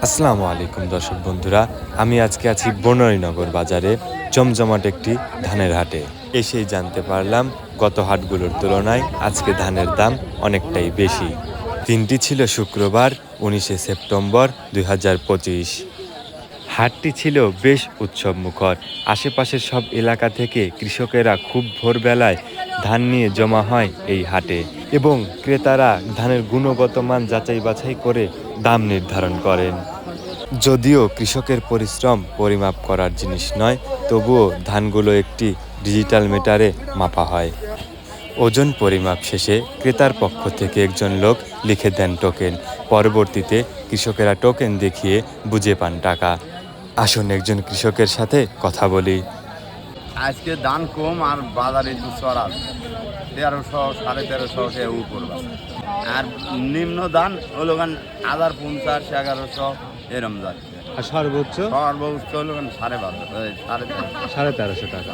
আসসালামু আলাইকুম দর্শক বন্ধুরা, আমি আজকে আছি বনরীনগর বাজারে জমজমাট একটি ধানের হাটে। এসেই জানতে পারলাম গত হাটগুলোর তুলনায় আজকে ধানের দাম অনেকটাই বেশি। দিনটি ছিল শুক্রবার 19শে সেপ্টেম্বর 2025। হাটটি ছিল বেশ উৎসবমুখর। আশেপাশের সব এলাকা থেকে কৃষকেরা খুব ভোরবেলায় ধান নিয়ে জমা হয় এই হাটে এবং ক্রেতারা ধানের গুণগত মান যাচাই বাছাই করে দাম নির্ধারণ করেন। যদিও কৃষকের পরিশ্রম পরিমাপ করার জিনিস নয়, তবুও ধানগুলো একটি ডিজিটাল মিটারে মাপা হয়। ওজন পরিমাপ শেষে ক্রেতার পক্ষ থেকে একজন লোক লিখে দেন টোকেন। পরবর্তীতে কৃষকেরা টোকেন দেখিয়ে বুঝে পান টাকা। আসুন একজন কৃষকের সাথে কথা বলি। আজকে দান কম আর বাজারে একটু চড়া 1300 1350 টাকা উপর আর নিম্ন দান হলো 1050 1100 এরম যাচ্ছে। আর সর্বোচ্চ সর্বোচ্চ হলো 1250 1350 টাকা।